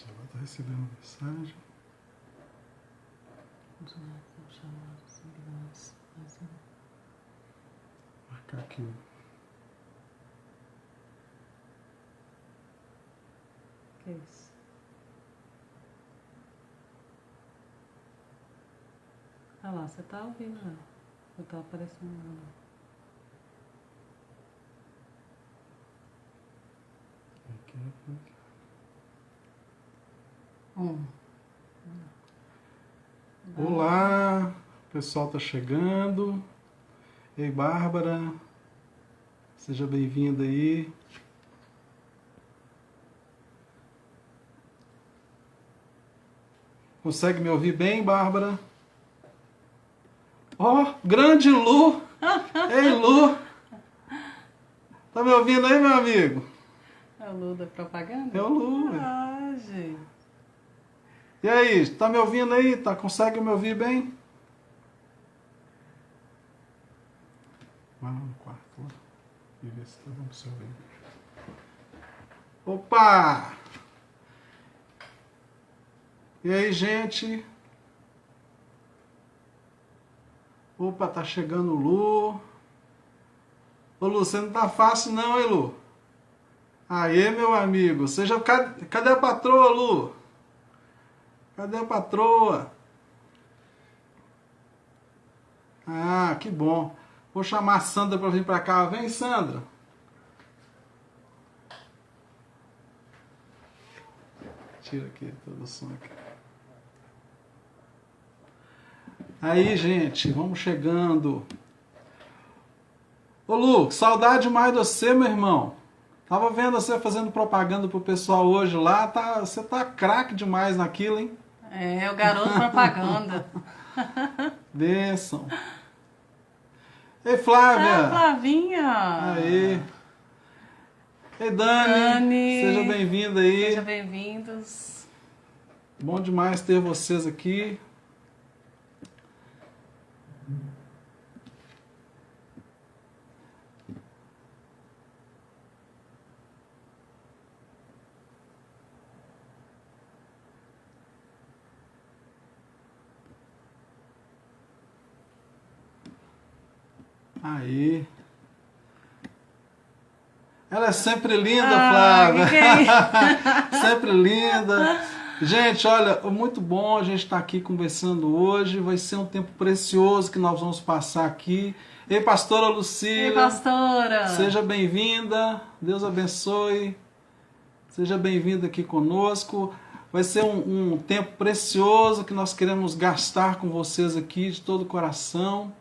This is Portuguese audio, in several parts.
Ela está recebendo mensagem. Marcar aqui. Que isso? Ah lá, você tá ouvindo já. Não tá aparecendo nada. Olá, o pessoal tá chegando. Ei, Bárbara, seja bem-vinda aí. Consegue me ouvir bem, Bárbara? Ó, grande Lu! Ei, Lu! Tá me ouvindo aí, meu amigo? É o Lu da propaganda? É o Lu. Ah, gente. E aí, tá me ouvindo aí? Consegue me ouvir bem? Vai lá no quarto, lá. E vê se tá bom pro seu ouvir. Opa! E aí, gente? Opa, tá chegando o Lu. Ô, Lu, você não tá fácil não, hein, Lu? Aê, meu amigo. Cadê a patroa, Lu? Cadê a patroa? Ah, que bom. Vou chamar a Sandra para vir para cá. Vem, Sandra. Tira aqui todo o som aqui. Aí, gente, vamos chegando. Ô, Lu, saudade mais de você, meu irmão. Tava vendo você fazendo propaganda pro pessoal hoje lá. Você tá craque demais naquilo, hein? É, o garoto propaganda. Benção. Ei, Flávia. Ah, Flavinha. Aê. Ei, Dani. Seja bem-vinda aí. Sejam bem-vindos. Bom demais ter vocês aqui. Aí. Ela é sempre linda, Flávia. Sempre linda. Gente, olha, muito bom a gente estar aqui conversando hoje. Vai ser um tempo precioso que nós vamos passar aqui. Ei, pastora Lucília. Ei, pastora. Seja bem-vinda. Deus abençoe. Seja bem-vinda aqui conosco. Vai ser um tempo precioso que nós queremos gastar com vocês aqui de todo o coração.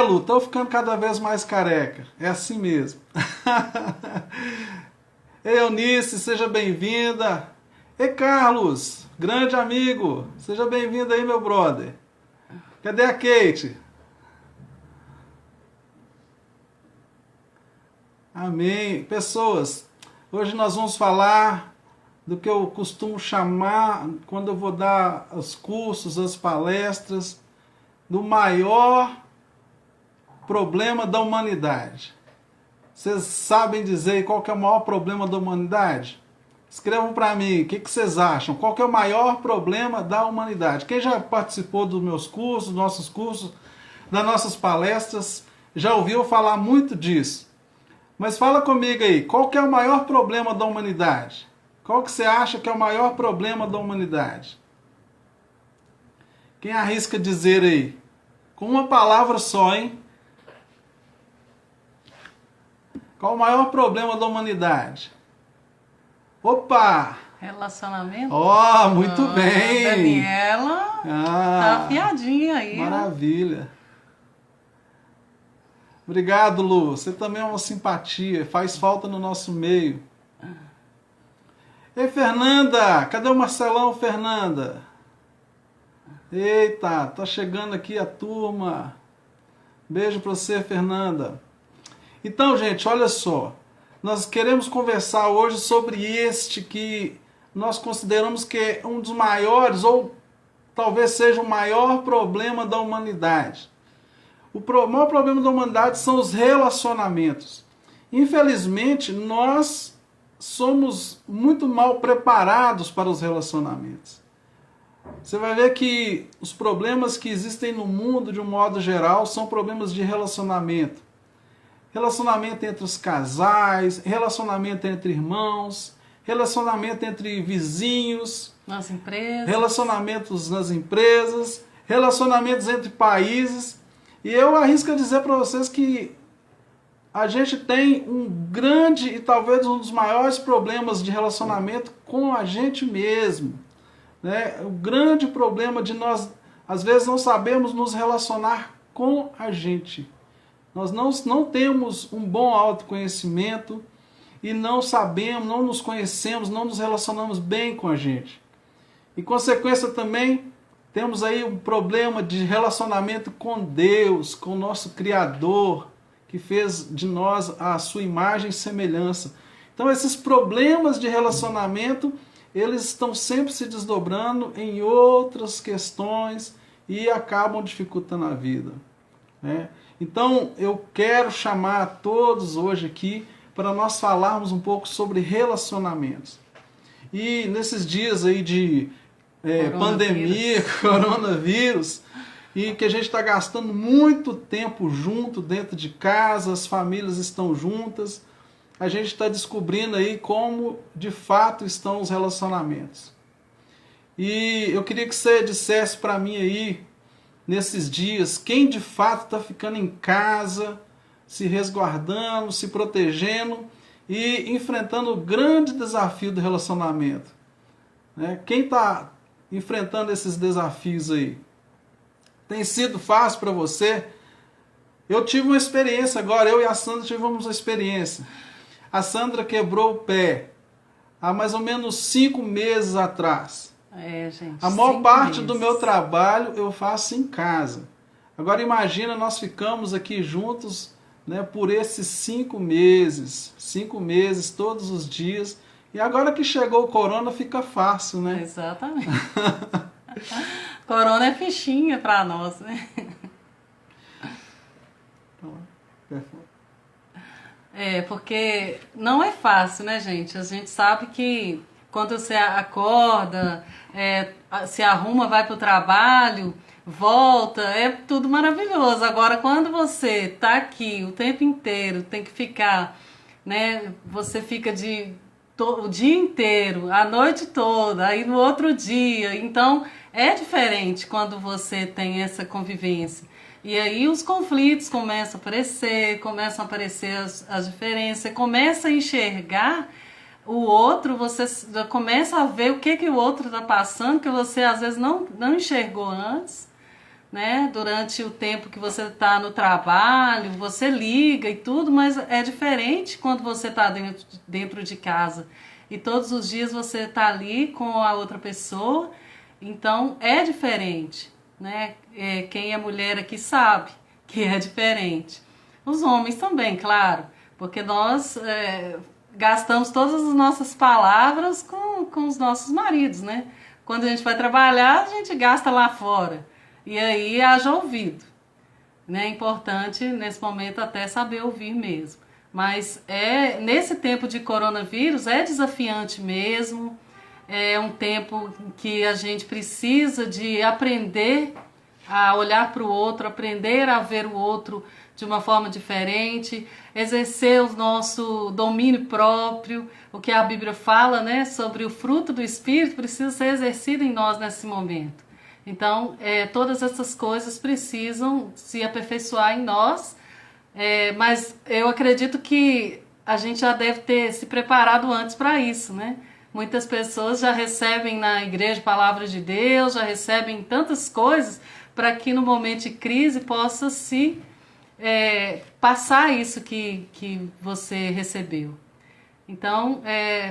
Lu, tô ficando cada vez mais careca. É assim mesmo. Ei, Eunice, seja bem-vinda. Ei, Carlos, grande amigo. Seja bem-vindo aí, meu brother. Cadê a Kate? Amém. Pessoas, hoje nós vamos falar do que eu costumo chamar, quando eu vou dar os cursos, as palestras, do maior problema da humanidade. Vocês sabem dizer qual que é o maior problema da humanidade? Escrevam para mim, o que vocês acham? Qual que é o maior problema da humanidade? Quem já participou dos meus cursos, dos nossos cursos, das nossas palestras, já ouviu falar muito disso. Mas fala comigo aí, qual que é o maior problema da humanidade? Qual que você acha que é o maior problema da humanidade? Quem arrisca dizer aí? Com uma palavra só, hein? Qual o maior problema da humanidade? Opa! Relacionamento? Ó, muito bem! Daniela tá afiadinha aí. Maravilha! Obrigado, Lu. Você também é uma simpatia. Faz falta no nosso meio. Ei, Fernanda! Cadê o Marcelão, Fernanda? Eita, tá chegando aqui a turma. Beijo pra você, Fernanda. Então, gente, olha só. Nós queremos conversar hoje sobre este que nós consideramos que é um dos maiores, ou talvez seja o maior problema da humanidade. O maior problema da humanidade são os relacionamentos. Infelizmente, nós somos muito mal preparados para os relacionamentos. Você vai ver que os problemas que existem no mundo, de um modo geral, são problemas de relacionamento. Relacionamento entre os casais, relacionamento entre irmãos, relacionamento entre vizinhos, nas empresas, relacionamentos nas empresas, relacionamentos entre países. E eu arrisco a dizer para vocês que a gente tem um grande e talvez um dos maiores problemas de relacionamento com a gente mesmo. Né? O grande problema de nós, às vezes, não sabemos nos relacionar com a gente. Nós não temos um bom autoconhecimento e não sabemos, não nos conhecemos, não nos relacionamos bem com a gente. Em consequência também, temos aí um problema de relacionamento com Deus, com o nosso Criador, que fez de nós a sua imagem e semelhança. Então esses problemas de relacionamento, eles estão sempre se desdobrando em outras questões e acabam dificultando a vida. Né? Então eu quero chamar a todos hoje aqui para nós falarmos um pouco sobre relacionamentos. E nesses dias aí de pandemia, coronavírus, e que a gente está gastando muito tempo junto, dentro de casa, as famílias estão juntas, a gente está descobrindo aí como de fato estão os relacionamentos. E eu queria que você dissesse para mim aí, nesses dias, quem de fato está ficando em casa, se resguardando, se protegendo e enfrentando o grande desafio do relacionamento. Né? Quem está enfrentando esses desafios aí? Tem sido fácil para você? Eu tive uma experiência agora, eu e a Sandra tivemos uma experiência. A Sandra quebrou o pé há mais ou menos 5 meses atrás. Gente, a maior parte do meu trabalho eu faço em casa. Agora imagina, nós ficamos aqui juntos, né, por esses 5 meses. 5 meses, todos os dias. E agora que chegou o corona, fica fácil, né? Exatamente. Corona é fichinha para nós, né? Porque não é fácil, né, gente? A gente sabe que quando você acorda, se arruma, vai para o trabalho, volta, é tudo maravilhoso. Agora, quando você tá aqui o tempo inteiro, tem que ficar, né? Você fica o dia inteiro, a noite toda, aí no outro dia. Então, é diferente quando você tem essa convivência. E aí os conflitos começam a aparecer as diferenças, você começa a enxergar o outro, você começa a ver o que o outro está passando, que você às vezes não enxergou antes, né? Durante o tempo que você está no trabalho, você liga e tudo, mas é diferente quando você está dentro de casa. E todos os dias você está ali com a outra pessoa, então é diferente, né? Quem é mulher aqui sabe que é diferente. Os homens também, claro, porque nós gastamos todas as nossas palavras com os nossos maridos, né? Quando a gente vai trabalhar, a gente gasta lá fora. E aí haja ouvido. Né? É importante, nesse momento, até saber ouvir mesmo. Mas nesse tempo de coronavírus é desafiante mesmo. É um tempo que a gente precisa de aprender a olhar para o outro, aprender a ver o outro de uma forma diferente, exercer o nosso domínio próprio, o que a Bíblia fala, né, sobre o fruto do Espírito precisa ser exercido em nós nesse momento. Então, todas essas coisas precisam se aperfeiçoar em nós, mas eu acredito que a gente já deve ter se preparado antes para isso, né? Muitas pessoas já recebem na igreja a palavra de Deus, já recebem tantas coisas para que no momento de crise possa se passar isso que você recebeu. Então,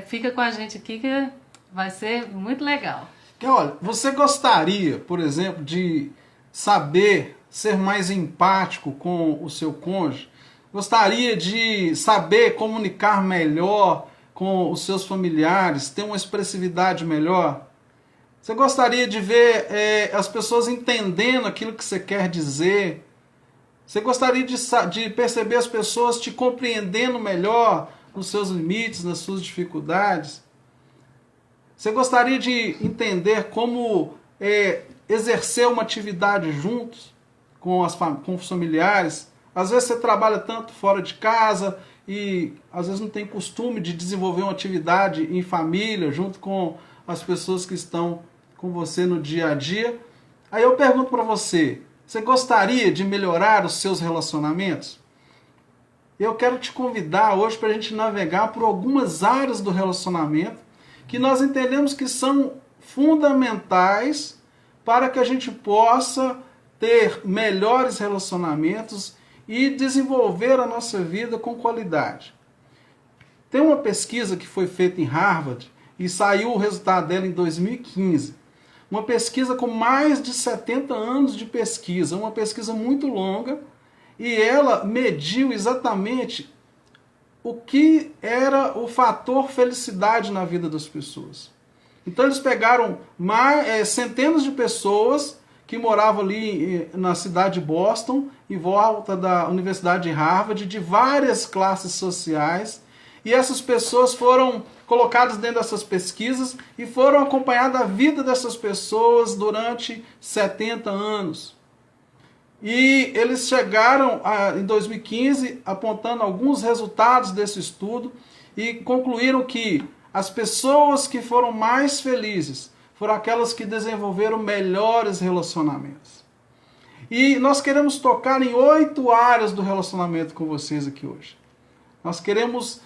fica com a gente aqui que vai ser muito legal. Olha, você gostaria, por exemplo, de saber ser mais empático com o seu cônjuge? Gostaria de saber comunicar melhor com os seus familiares, ter uma expressividade melhor? Você gostaria de ver as pessoas entendendo aquilo que você quer dizer? Você gostaria de perceber as pessoas te compreendendo melhor nos seus limites, nas suas dificuldades? Você gostaria de entender como exercer uma atividade juntos com os familiares? Às vezes você trabalha tanto fora de casa e às vezes não tem costume de desenvolver uma atividade em família, junto com as pessoas que estão com você no dia a dia. Aí eu pergunto para você, você gostaria de melhorar os seus relacionamentos? Eu quero te convidar hoje para a gente navegar por algumas áreas do relacionamento que nós entendemos que são fundamentais para que a gente possa ter melhores relacionamentos e desenvolver a nossa vida com qualidade. Tem uma pesquisa que foi feita em Harvard e saiu o resultado dela em 2015. Uma pesquisa com mais de 70 anos de pesquisa, uma pesquisa muito longa, e ela mediu exatamente o que era o fator felicidade na vida das pessoas. Então eles pegaram centenas de pessoas que moravam ali na cidade de Boston, em volta da Universidade de Harvard, de várias classes sociais, e essas pessoas foram colocadas dentro dessas pesquisas e foram acompanhar a vida dessas pessoas durante 70 anos. E eles chegaram em 2015 apontando alguns resultados desse estudo e concluíram que as pessoas que foram mais felizes foram aquelas que desenvolveram melhores relacionamentos. E nós queremos tocar em 8 áreas do relacionamento com vocês aqui hoje. Nós queremos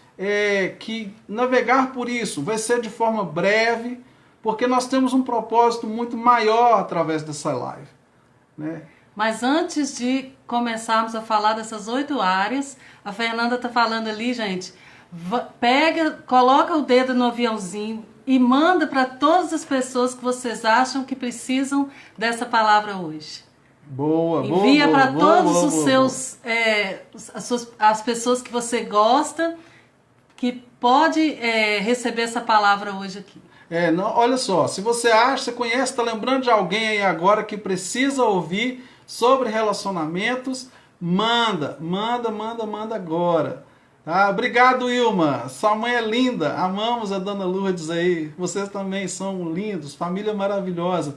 que navegar por isso vai ser de forma breve, porque nós temos um propósito muito maior através dessa live, né? Mas antes de começarmos a falar dessas 8 áreas, a Fernanda está falando ali, gente, coloca o dedo no aviãozinho e manda para todas as pessoas que vocês acham que precisam dessa palavra hoje. Boa, boa. Envia para todos os seus, as pessoas que você gosta, que pode receber essa palavra hoje aqui. Olha só, se você acha, você conhece, está lembrando de alguém aí agora que precisa ouvir sobre relacionamentos, manda agora. Tá? Obrigado, Ilma. Sua mãe é linda. Amamos a Dona Lourdes aí. Vocês também são lindos. Família maravilhosa.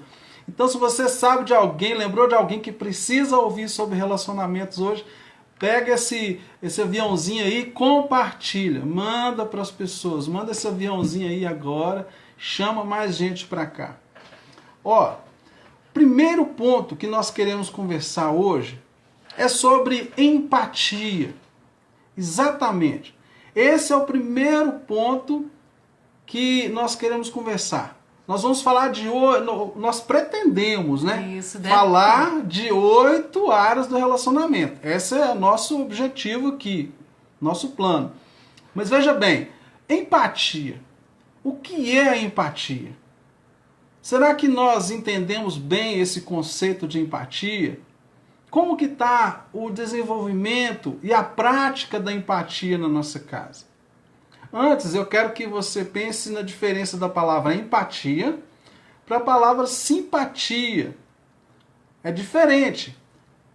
Então, se você sabe de alguém, lembrou de alguém que precisa ouvir sobre relacionamentos hoje, pega esse aviãozinho aí e compartilha. Manda para as pessoas. Manda esse aviãozinho aí agora. Chama mais gente para cá. Primeiro ponto que nós queremos conversar hoje é sobre empatia. Exatamente. Esse é o primeiro ponto que nós queremos conversar. Nós vamos falar nós pretendemos, né? Isso, falar de 8 áreas do relacionamento. Esse é o nosso objetivo aqui, nosso plano. Mas veja bem, empatia. O que é a empatia? Será que nós entendemos bem esse conceito de empatia? Como que está o desenvolvimento e a prática da empatia na nossa casa? Antes, eu quero que você pense na diferença da palavra empatia para a palavra simpatia. É diferente.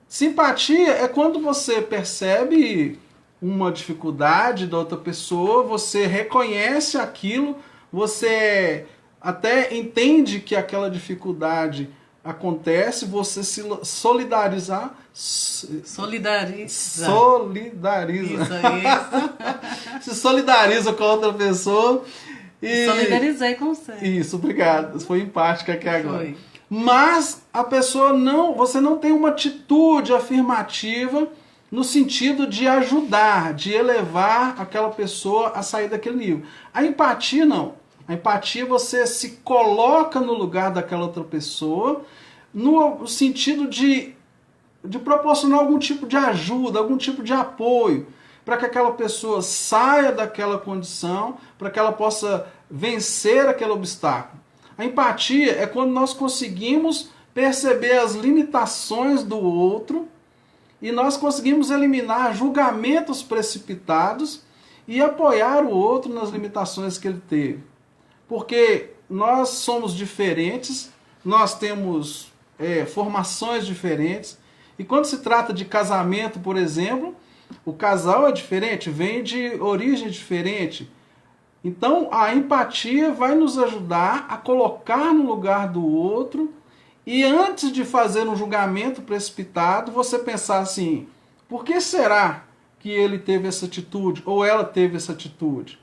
Simpatia é quando você percebe uma dificuldade da outra pessoa, você reconhece aquilo, você até entende que aquela dificuldade acontece, você se solidariza. Solidariza. Isso. Se solidariza com a outra pessoa. E solidarizei com você. Isso, obrigado. Foi empática aqui agora. Foi. Mas a pessoa você não tem uma atitude afirmativa no sentido de ajudar, de elevar aquela pessoa a sair daquele nível. A empatia não. A empatia você se coloca no lugar daquela outra pessoa no sentido de proporcionar algum tipo de ajuda, algum tipo de apoio para que aquela pessoa saia daquela condição, para que ela possa vencer aquele obstáculo. A empatia é quando nós conseguimos perceber as limitações do outro e nós conseguimos eliminar julgamentos precipitados e apoiar o outro nas limitações que ele teve. Porque nós somos diferentes, nós temos formações diferentes, e quando se trata de casamento, por exemplo, O casal é diferente, vem de origem diferente. Então, a empatia vai nos ajudar a colocar no lugar do outro e antes de fazer um julgamento precipitado, você pensar assim, por que será que ele teve essa atitude ou ela teve essa atitude?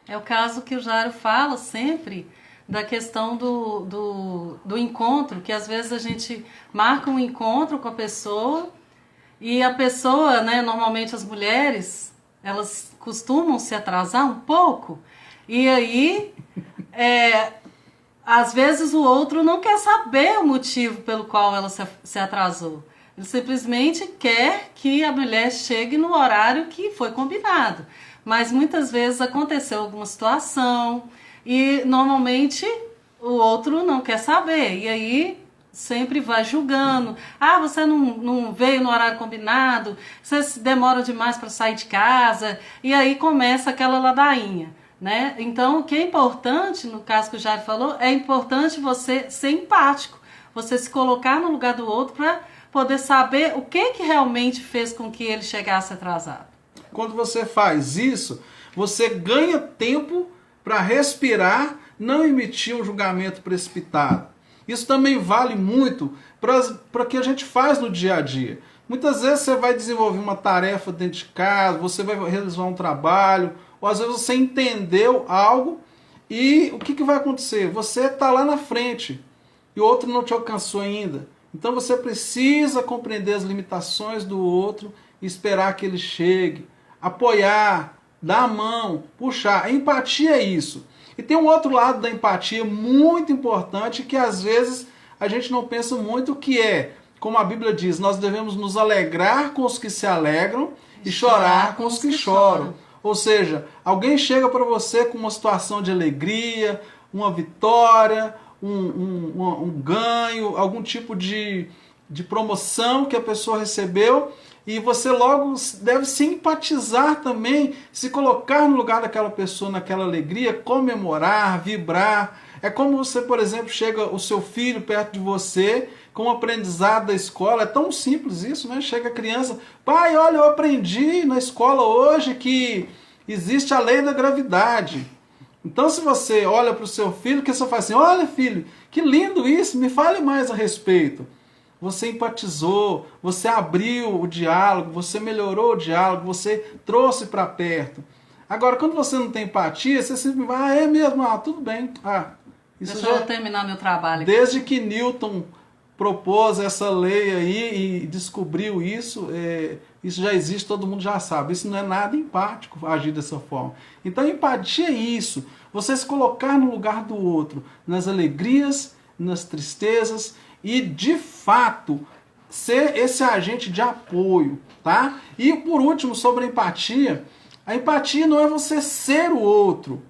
É o caso que o Jairo fala sempre da questão do encontro, que às vezes a gente marca um encontro com a pessoa e a pessoa, né, normalmente as mulheres, elas costumam se atrasar um pouco e aí, às vezes o outro não quer saber o motivo pelo qual ela se atrasou. Ele simplesmente quer que a mulher chegue no horário que foi combinado. Mas muitas vezes aconteceu alguma situação e normalmente o outro não quer saber. E aí sempre vai julgando. Ah, você não veio no horário combinado, você se demora demais para sair de casa. E aí começa aquela ladainha. Né? Então, o que é importante, no caso que o Jair falou, é importante você ser empático, você se colocar no lugar do outro para poder saber o que realmente fez com que ele chegasse atrasado. Quando você faz isso, você ganha tempo para respirar, não emitir um julgamento precipitado. Isso também vale muito para o que a gente faz no dia a dia. Muitas vezes você vai desenvolver uma tarefa dentro de casa, você vai realizar um trabalho, ou às vezes você entendeu algo e o que vai acontecer? Você está lá na frente e o outro não te alcançou ainda. Então você precisa compreender as limitações do outro e esperar que ele chegue. Apoiar, dar a mão, puxar. A empatia é isso. E tem um outro lado da empatia muito importante que às vezes a gente não pensa muito, que é, como a Bíblia diz, nós devemos nos alegrar com os que se alegram e chorar com os que choram. Ou seja, alguém chega para você com uma situação de alegria, uma vitória, um ganho, algum tipo de promoção que a pessoa recebeu, e você logo deve simpatizar também, se colocar no lugar daquela pessoa naquela alegria, comemorar, vibrar. É como você, por exemplo, chega o seu filho perto de você com o aprendizado da escola. É tão simples isso, né? Chega a criança, pai, olha, eu aprendi na escola hoje que existe a lei da gravidade. Então, se você olha para o seu filho, que você fala assim, olha filho, que lindo isso, me fale mais a respeito. Você empatizou, você abriu o diálogo, você melhorou o diálogo, você trouxe para perto. Agora, quando você não tem empatia, você sempre vai, é mesmo, tudo bem. Deixa eu terminar meu trabalho aqui. Desde que Newton propôs essa lei aí e descobriu isso, isso já existe, todo mundo já sabe. Isso não é nada empático agir dessa forma. Então, empatia é isso, você se colocar no lugar do outro, nas alegrias, nas tristezas, e de fato ser esse agente de apoio, tá? E por último, sobre a empatia não é você ser o outro.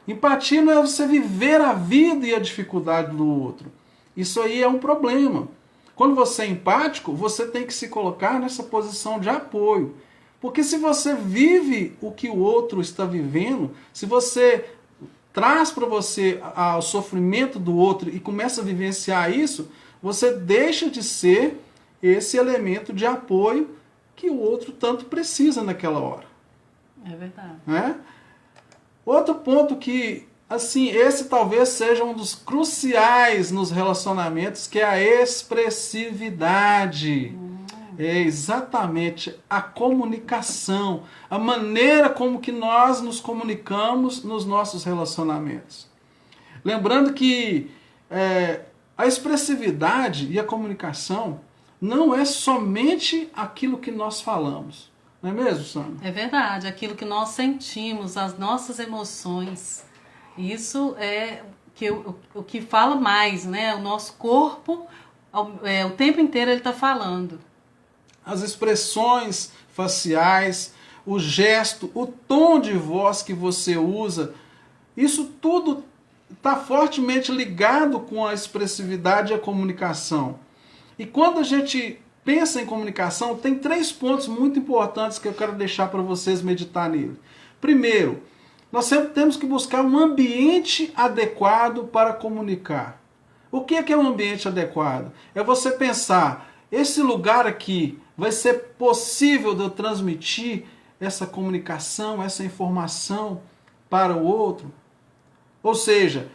Empatia não é você viver a vida e a dificuldade do outro. Isso aí é um problema. Quando você é empático, você tem que se colocar nessa posição de apoio. Porque se você vive o que o outro está vivendo, se você traz para você o sofrimento do outro e começa a vivenciar isso, você deixa de ser esse elemento de apoio que o outro tanto precisa naquela hora. É verdade. Né? Outro ponto que, assim, esse talvez seja um dos cruciais nos relacionamentos, que é a expressividade. É exatamente a comunicação, a maneira como que nós nos comunicamos nos nossos relacionamentos. Lembrando que a expressividade e a comunicação não é somente aquilo que nós falamos. Não é mesmo, Sandra? É verdade, aquilo que nós sentimos, as nossas emoções. Isso é o que fala mais, né? O nosso corpo, o tempo inteiro ele está falando. As expressões faciais, o gesto, o tom de voz que você usa, isso tudo está fortemente ligado com a expressividade e a comunicação. E quando a gente pensa em comunicação, tem 3 pontos muito importantes que eu quero deixar para vocês meditar nele. Primeiro, nós sempre temos que buscar um ambiente adequado para comunicar. O que é um ambiente adequado? É você pensar, esse lugar aqui vai ser possível de eu transmitir essa comunicação, essa informação para o outro? Ou seja,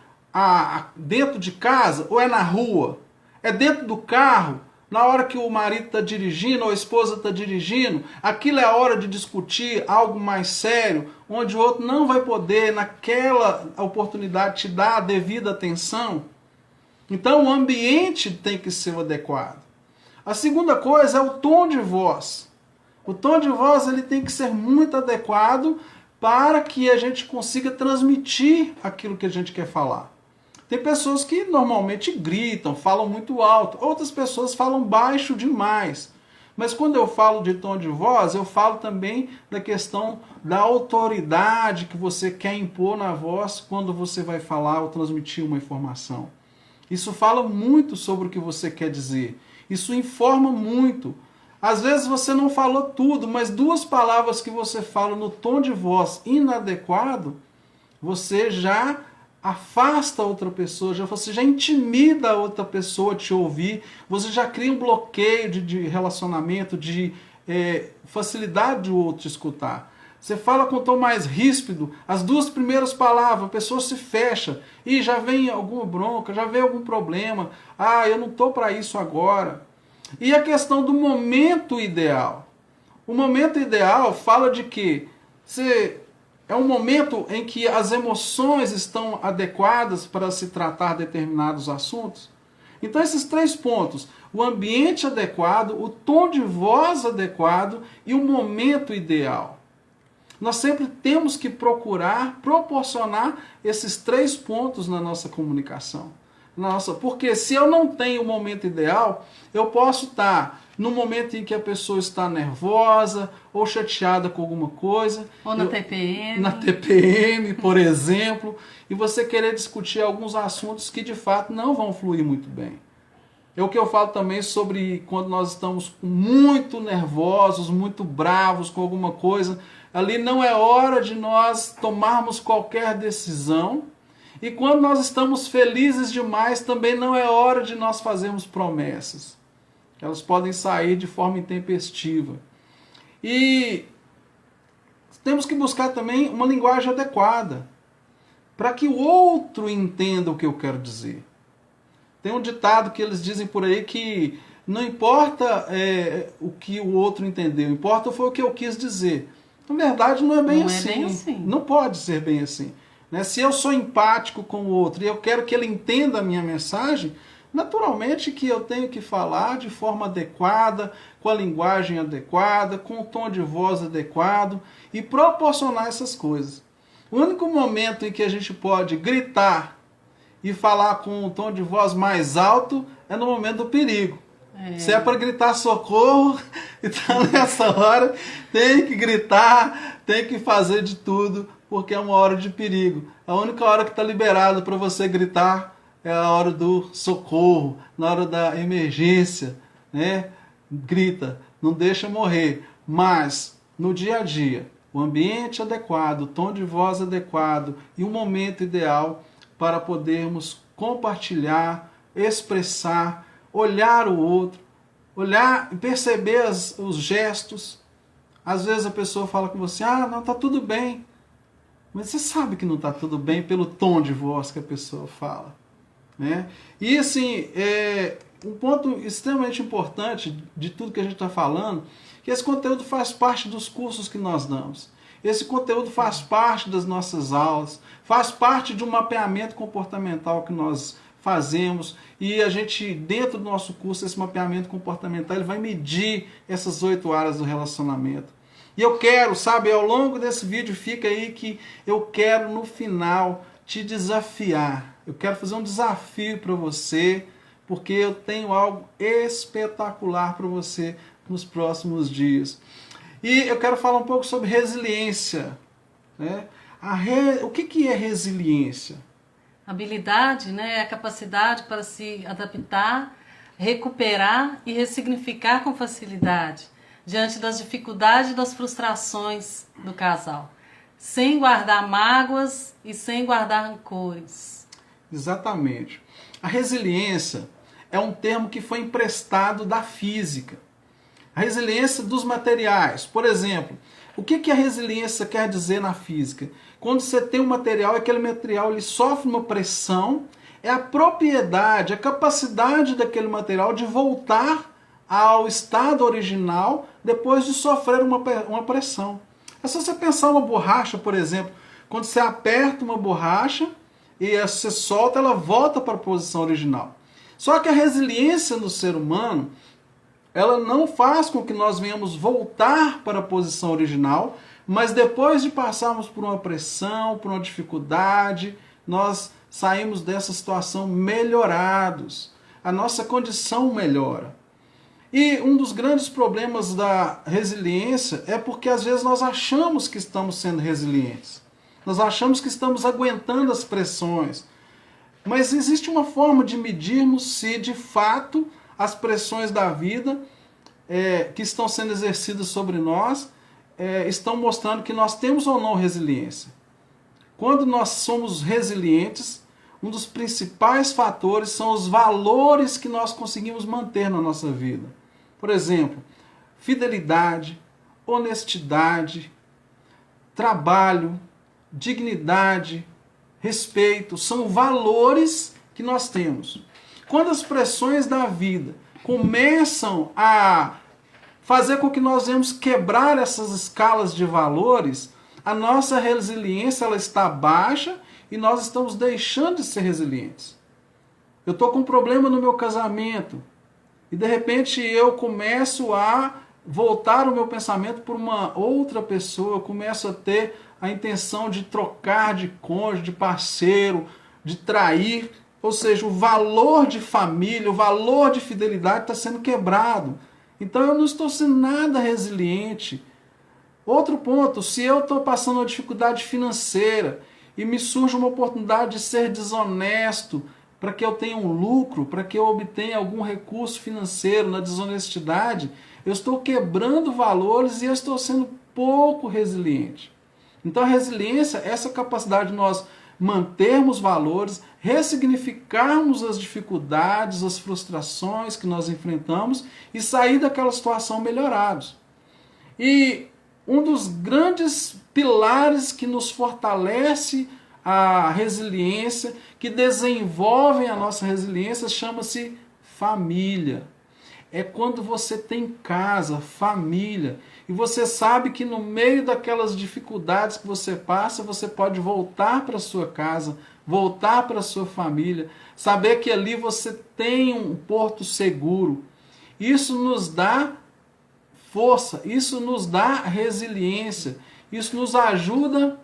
dentro de casa ou é na rua? É dentro do carro? Na hora que o marido está dirigindo ou a esposa está dirigindo, aquilo é a hora de discutir algo mais sério, onde o outro não vai poder, naquela oportunidade, te dar a devida atenção? Então o ambiente tem que ser adequado. A segunda coisa é o tom de voz. O tom de voz ele tem que ser muito adequado para que a gente consiga transmitir aquilo que a gente quer falar. Tem pessoas que normalmente gritam, falam muito alto. Outras pessoas falam baixo demais. Mas quando eu falo de tom de voz, eu falo também da questão da autoridade que você quer impor na voz quando você vai falar ou transmitir uma informação. Isso fala muito sobre o que você quer dizer. Isso informa muito. Às vezes você não falou tudo, mas duas palavras que você fala no tom de voz inadequado, você já afasta a outra pessoa, você já intimida a outra pessoa a te ouvir, você já cria um bloqueio de relacionamento, de facilidade do outro escutar. Você fala com um tom mais ríspido, as duas primeiras palavras, a pessoa se fecha e já vem alguma bronca, já vem algum problema. Ah, eu não estou para isso agora. E a questão do momento ideal. O momento ideal fala de que é um momento em que as emoções estão adequadas para se tratar determinados assuntos. Então esses 3 pontos, o ambiente adequado, o tom de voz adequado e o momento ideal. Nós sempre temos que procurar proporcionar esses 3 pontos na nossa comunicação. Porque se eu não tenho o momento ideal, eu posso estar no momento em que a pessoa está nervosa ou chateada com alguma coisa. Ou na TPM. Na TPM, por exemplo. E você querer discutir alguns assuntos que de fato não vão fluir muito bem. É o que eu falo também sobre quando nós estamos muito nervosos, muito bravos com alguma coisa. Ali não é hora de nós tomarmos qualquer decisão. E quando nós estamos felizes demais, também não é hora de nós fazermos promessas. Elas podem sair de forma intempestiva. E temos que buscar também uma linguagem adequada, para que o outro entenda o que eu quero dizer. Tem um ditado que eles dizem por aí que não importa o que o outro entendeu, importa foi o que eu quis dizer. Na verdade, não é bem assim. É bem assim. Não pode ser bem assim. Se eu sou empático com o outro e eu quero que ele entenda a minha mensagem, naturalmente que eu tenho que falar de forma adequada, com a linguagem adequada, com o tom de voz adequado e proporcionar essas coisas. O único momento em que a gente pode gritar e falar com um tom de voz mais alto é no momento do perigo. Se é para gritar socorro, então nessa hora tem que gritar, tem que fazer de tudo, porque é uma hora de perigo. A única hora que está liberado para você gritar é a hora do socorro, na hora da emergência, né? Grita, não deixa morrer. Mas no dia a dia, o ambiente adequado, o tom de voz adequado e o momento ideal para podermos compartilhar, expressar, olhar o outro, olhar e perceber os gestos. Às vezes a pessoa fala com você, não, tá tudo bem. Mas você sabe que não está tudo bem pelo tom de voz que a pessoa fala. Né? E assim, um ponto extremamente importante de tudo que a gente está falando, que esse conteúdo faz parte dos cursos que nós damos. Esse conteúdo faz parte das nossas aulas, faz parte de um mapeamento comportamental que nós fazemos, e a gente, dentro do nosso curso, esse mapeamento comportamental, ele vai medir essas 8 áreas do relacionamento. E eu quero, ao longo desse vídeo fica aí que eu quero no final te desafiar. Eu quero fazer um desafio para você, porque eu tenho algo espetacular para você nos próximos dias. E eu quero falar um pouco sobre resiliência. Né? O que é resiliência? Habilidade, né? A capacidade para se adaptar, recuperar e ressignificar com facilidade diante das dificuldades e das frustrações do casal, sem guardar mágoas e sem guardar rancores. Exatamente. A resiliência é um termo que foi emprestado da física. A resiliência dos materiais. Por exemplo, o que a resiliência quer dizer na física? Quando você tem um material, aquele material ele sofre uma pressão, é a propriedade, a capacidade daquele material de voltar ao estado original depois de sofrer uma pressão. É só você pensar uma borracha, por exemplo. Quando você aperta uma borracha e você solta, ela volta para a posição original. Só que a resiliência no ser humano, ela não faz com que nós venhamos voltar para a posição original, mas depois de passarmos por uma pressão, por uma dificuldade, nós saímos dessa situação melhorados. A nossa condição melhora. E um dos grandes problemas da resiliência é porque às vezes nós achamos que estamos sendo resilientes. Nós achamos que estamos aguentando as pressões. Mas existe uma forma de medirmos se de fato as pressões da vida que estão sendo exercidas sobre nós estão mostrando que nós temos ou não resiliência. Quando nós somos resilientes, um dos principais fatores são os valores que nós conseguimos manter na nossa vida. Por exemplo, fidelidade, honestidade, trabalho, dignidade, respeito, são valores que nós temos. Quando as pressões da vida começam a fazer com que nós venhamos quebrar essas escalas de valores, a nossa resiliência ela está baixa e nós estamos deixando de ser resilientes. Eu estou com um problema no meu casamento e de repente eu começo a voltar o meu pensamento por uma outra pessoa, eu começo a ter a intenção de trocar de cônjuge, de parceiro, de trair, ou seja, o valor de família, o valor de fidelidade está sendo quebrado. Então eu não estou sendo nada resiliente. Outro ponto, se eu estou passando uma dificuldade financeira e me surge uma oportunidade de ser desonesto para que eu tenha um lucro, para que eu obtenha algum recurso financeiro na desonestidade, eu estou quebrando valores e eu estou sendo pouco resiliente. Então a resiliência é essa capacidade de nós mantermos valores, ressignificarmos as dificuldades, as frustrações que nós enfrentamos e sair daquela situação melhorados. E um dos grandes pilares que nos fortalece a resiliência, que desenvolvem a nossa resiliência, chama-se família. É quando você tem casa, família, e você sabe que no meio daquelas dificuldades que você passa, você pode voltar para sua casa, voltar para sua família, saber que ali você tem um porto seguro. Isso nos dá força, isso nos dá resiliência, isso nos ajuda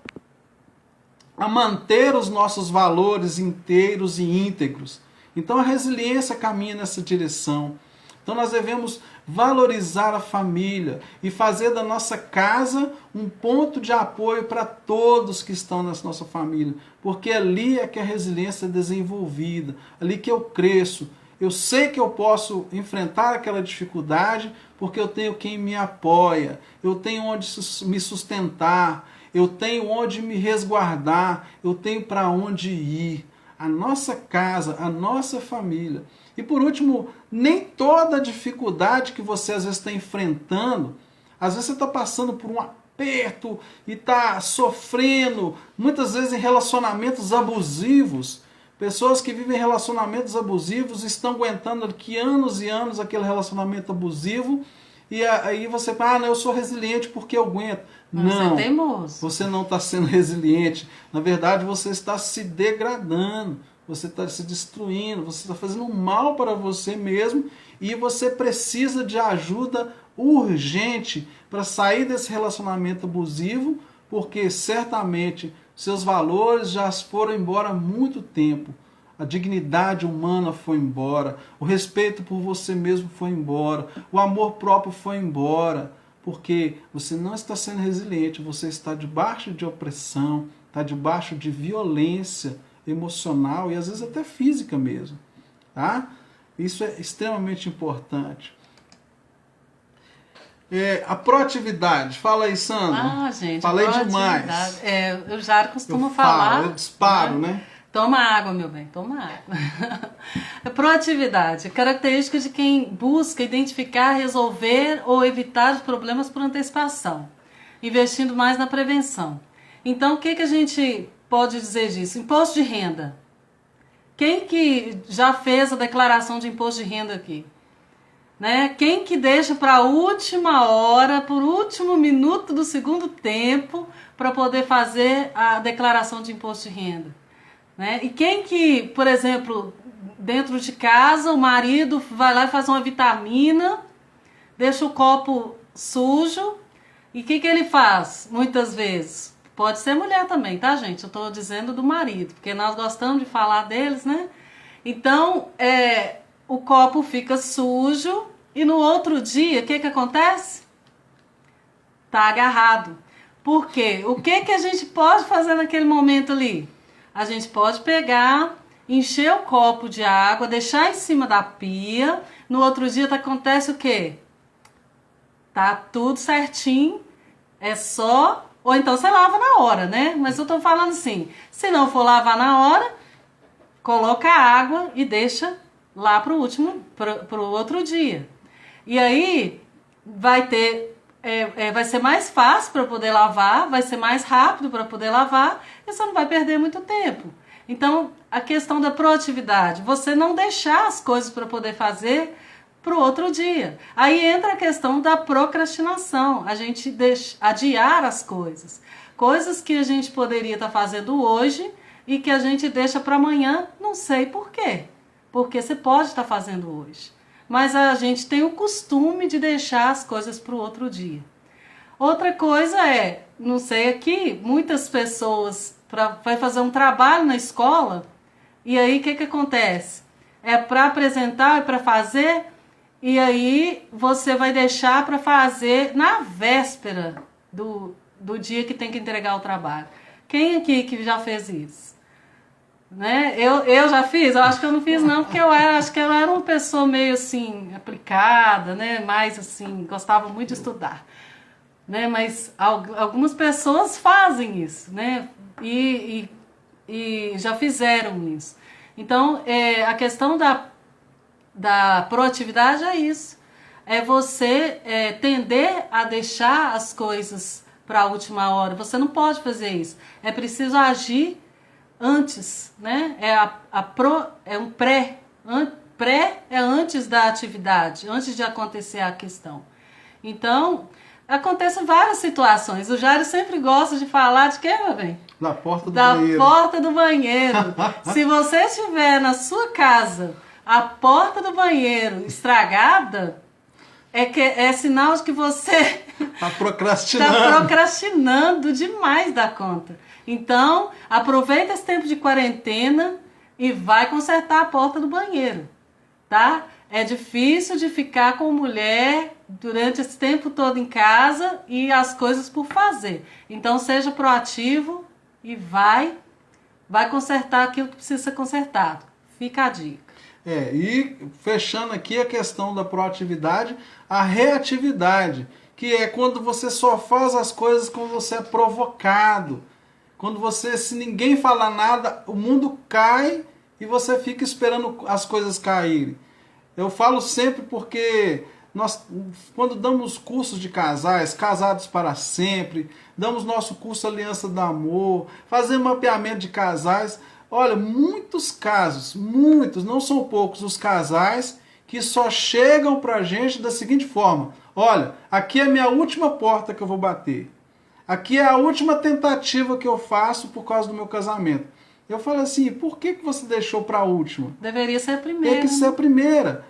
a manter os nossos valores inteiros e íntegros. Então a resiliência caminha nessa direção. Então nós devemos valorizar a família e fazer da nossa casa um ponto de apoio para todos que estão nessa nossa família, porque ali é que a resiliência é desenvolvida, ali que eu cresço. Eu sei que eu posso enfrentar aquela dificuldade porque eu tenho quem me apoia, eu tenho onde me sustentar, eu tenho onde me resguardar, eu tenho para onde ir. A nossa casa, a nossa família. E por último, nem toda dificuldade que você às vezes está enfrentando, às vezes você está passando por um aperto e está sofrendo, muitas vezes em relacionamentos abusivos. Pessoas que vivem relacionamentos abusivos estão aguentando aqui anos e anos aquele relacionamento abusivo e aí você fala, não, eu sou resiliente porque eu aguento. Não, você é teimoso. Você não está sendo resiliente. Na verdade, você está se degradando, você está se destruindo, você está fazendo mal para você mesmo e você precisa de ajuda urgente para sair desse relacionamento abusivo, porque certamente seus valores já foram embora há muito tempo. A dignidade humana foi embora, o respeito por você mesmo foi embora, o amor próprio foi embora, porque você não está sendo resiliente, você está debaixo de opressão, está debaixo de violência emocional e às vezes até física mesmo. Tá? Isso é extremamente importante. A proatividade. Fala aí, Sandra. Gente, falei demais. eu já costumo falar. Eu disparo, né? Toma água, meu bem, toma água. Proatividade, característica de quem busca identificar, resolver ou evitar os problemas por antecipação, investindo mais na prevenção. Então, o que a gente pode dizer disso? Imposto de renda. Quem que já fez a declaração de imposto de renda aqui? Né? Quem que deixa para a última hora, por último minuto do segundo tempo, para poder fazer a declaração de imposto de renda? Né? E quem que, por exemplo, dentro de casa, o marido vai lá e faz uma vitamina, deixa o copo sujo, e o que ele faz? Muitas vezes, pode ser mulher também, tá, gente? Eu estou dizendo do marido, porque nós gostamos de falar deles, né? Então, o copo fica sujo, e no outro dia, o que acontece? Tá agarrado. Por quê? O que a gente pode fazer naquele momento ali? A gente pode pegar, encher o copo de água, deixar em cima da pia. No outro dia acontece o quê? Tá tudo certinho. É só... Ou então você lava na hora, né? Mas eu tô falando assim, se não for lavar na hora, coloca a água e deixa lá pro outro dia. E aí vai ter... vai ser mais fácil para poder lavar, vai ser mais rápido para poder lavar e você não vai perder muito tempo. Então, a questão da proatividade, você não deixar as coisas para poder fazer para o outro dia. Aí entra a questão da procrastinação, a gente adiar as coisas. Coisas que a gente poderia estar fazendo hoje e que a gente deixa para amanhã, não sei por quê. Porque você pode estar fazendo hoje. Mas a gente tem o costume de deixar as coisas para o outro dia. Outra coisa não sei aqui, muitas pessoas vai fazer um trabalho na escola, e aí o que acontece? É para apresentar, é para fazer, e aí você vai deixar para fazer na véspera do dia que tem que entregar o trabalho. Quem aqui que já fez isso? Né? Eu já fiz? Eu acho que eu não fiz não, porque acho que eu era uma pessoa meio assim, aplicada, né? Mais assim, gostava muito de estudar. Né? Mas algumas pessoas fazem isso, né? E já fizeram isso. Então, a questão da proatividade é isso. É você tender a deixar as coisas para a última hora. Você não pode fazer isso. É preciso agir antes, né? É um pré. Pré é antes da atividade, antes de acontecer a questão. Então, acontecem várias situações. O Jairo sempre gosta de falar de quê, meu bem? Da porta do banheiro. Da porta do banheiro. Se você tiver na sua casa a porta do banheiro estragada, é sinal de que você está procrastinando. Está procrastinando demais da conta. Então, aproveita esse tempo de quarentena e vai consertar a porta do banheiro, tá? É difícil de ficar com mulher durante esse tempo todo em casa e as coisas por fazer. Então, seja proativo e vai consertar aquilo que precisa ser consertado. Fica a dica. E fechando aqui a questão da proatividade, a reatividade, que é quando você só faz as coisas quando você é provocado. Quando você, se ninguém falar nada, o mundo cai e você fica esperando as coisas caírem. Eu falo sempre porque nós, quando damos cursos de casais, Casados para Sempre, damos nosso curso Aliança do Amor, fazemos mapeamento de casais. Olha, muitos casos, muitos, não são poucos os casais que só chegam pra gente da seguinte forma: olha, aqui é a minha última porta que eu vou bater. Aqui é a última tentativa que eu faço por causa do meu casamento. Eu falo assim, por que você deixou para a última? Deveria ser a primeira. Tem que ser a primeira.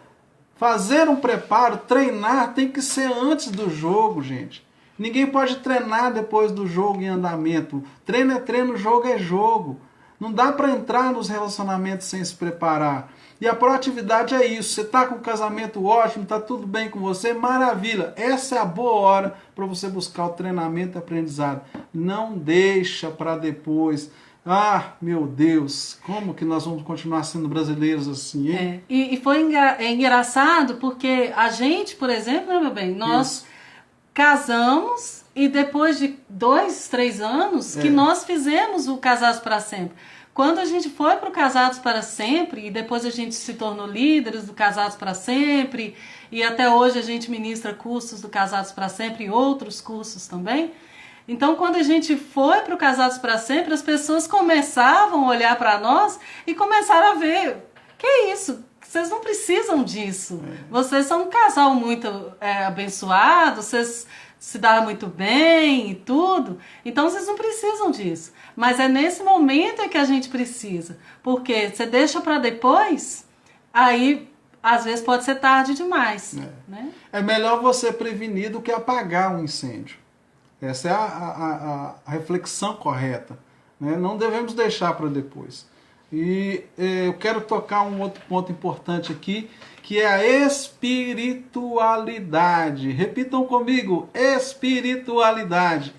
Fazer um preparo, treinar, tem que ser antes do jogo, gente. Ninguém pode treinar depois do jogo em andamento. Treino é treino, jogo é jogo. Não dá para entrar nos relacionamentos sem se preparar. E a proatividade é isso. Você está com um casamento ótimo, está tudo bem com você, maravilha. Essa é a boa hora para você buscar o treinamento e aprendizado. Não deixa para depois. Ah, meu Deus, como que nós vamos continuar sendo brasileiros assim, hein? E foi engraçado porque a gente, por exemplo, né, meu bem, nós casamos e depois de 2, 3 anos que nós fizemos o Casados para Sempre. Quando a gente foi para o Casados para Sempre, e depois a gente se tornou líderes do Casados para Sempre, e até hoje a gente ministra cursos do Casados para Sempre e outros cursos também. Então, quando a gente foi para o Casados para Sempre, as pessoas começavam a olhar para nós e começaram a ver, que é isso? Vocês não precisam disso. Vocês são um casal muito abençoado, vocês se dão muito bem e tudo. Então, vocês não precisam disso. Mas é nesse momento é que a gente precisa. Porque você deixa para depois, aí às vezes pode ser tarde demais. Né? É melhor você prevenir do que apagar um incêndio. Essa é a reflexão correta. Né? Não devemos deixar para depois. E eu quero tocar um outro ponto importante aqui, que é a espiritualidade. Repitam comigo, espiritualidade.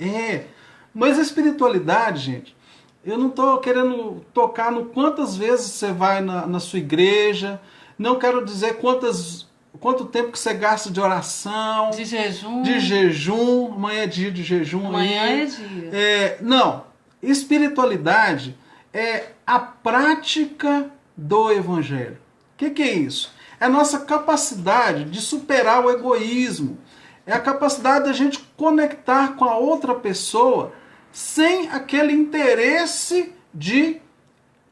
Mas a espiritualidade, gente, eu não estou querendo tocar no quantas vezes você vai na sua igreja, não quero dizer quanto tempo que você gasta de oração. De jejum. De jejum. Amanhã é dia de jejum. Amanhã é dia. Não. Espiritualidade é a prática do Evangelho. O que é isso? É a nossa capacidade de superar o egoísmo. É a capacidade da gente conectar com a outra pessoa sem aquele interesse de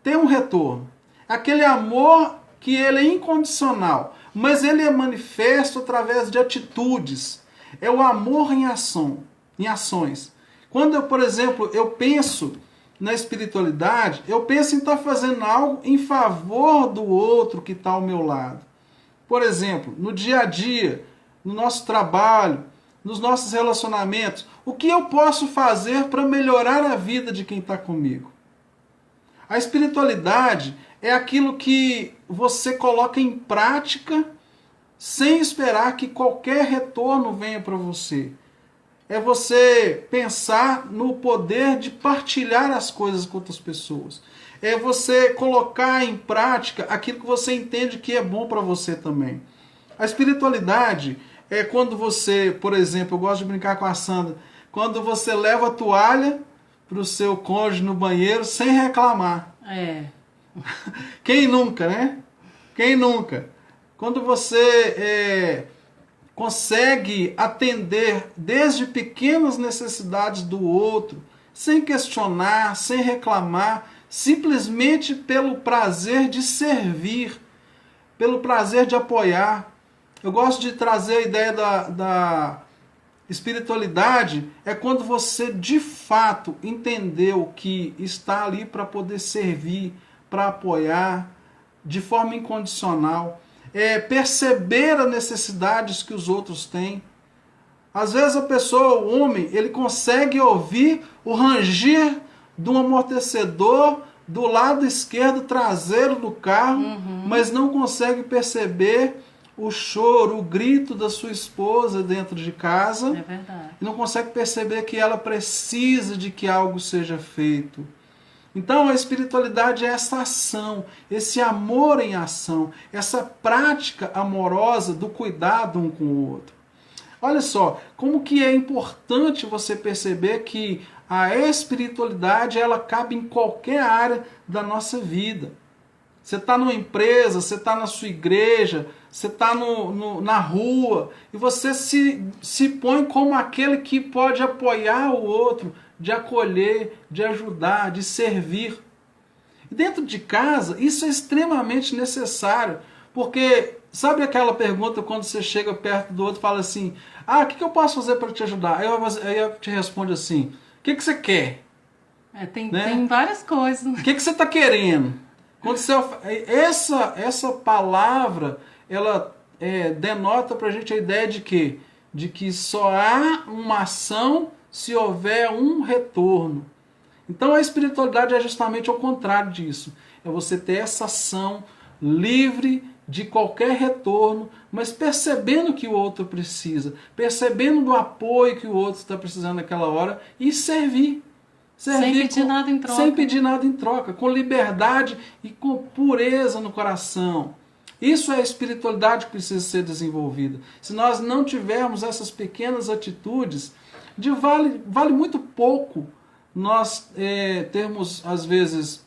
ter um retorno. Aquele amor que ele é incondicional, mas ele é manifesto através de atitudes. É o amor em ação, em ações. Quando eu, por exemplo, eu penso na espiritualidade, eu penso em estar fazendo algo em favor do outro que está ao meu lado. Por exemplo, no dia a dia, no nosso trabalho, nos nossos relacionamentos, o que eu posso fazer para melhorar a vida de quem está comigo? A espiritualidade é aquilo que você coloca em prática sem esperar que qualquer retorno venha para você. É você pensar no poder de partilhar as coisas com outras pessoas. É você colocar em prática aquilo que você entende que é bom para você também. A espiritualidade é quando você, por exemplo, eu gosto de brincar com a Sandra, quando você leva a toalha para o seu cônjuge no banheiro sem reclamar. Quem nunca, né? Quem nunca? Quando você consegue atender desde pequenas necessidades do outro, sem questionar, sem reclamar, simplesmente pelo prazer de servir, pelo prazer de apoiar. Eu gosto de trazer a ideia da espiritualidade, é quando você de fato entendeu que está ali para poder servir, para apoiar, de forma incondicional. Perceber as necessidades que os outros têm. Às vezes a pessoa, o homem, ele consegue ouvir o ranger de um amortecedor do lado esquerdo traseiro do carro, mas não consegue perceber o choro, o grito da sua esposa dentro de casa. É verdade. E não consegue perceber que ela precisa de que algo seja feito. Então a espiritualidade é essa ação, esse amor em ação, essa prática amorosa do cuidado um com o outro. Olha só, como que é importante você perceber que a espiritualidade ela cabe em qualquer área da nossa vida. Você está numa empresa, você está na sua igreja, você está na rua e você se põe como aquele que pode apoiar o outro, de acolher, de ajudar, de servir. E dentro de casa, isso é extremamente necessário, porque sabe aquela pergunta quando você chega perto do outro e fala assim, o que eu posso fazer para te ajudar? Aí eu te respondo assim, o que você quer? Tem várias coisas. O que você está querendo? Quando você, essa palavra, ela denota para a gente a ideia de quê? De que só há uma ação se houver um retorno. Então a espiritualidade é justamente ao contrário disso. É você ter essa ação livre de qualquer retorno, mas percebendo que o outro precisa, percebendo do apoio que o outro está precisando naquela hora e servir. Sem pedir nada em troca. Sem pedir nada em troca, com liberdade e com pureza no coração. Isso é a espiritualidade que precisa ser desenvolvida. Se nós não tivermos essas pequenas atitudes, vale muito pouco nós termos, às vezes,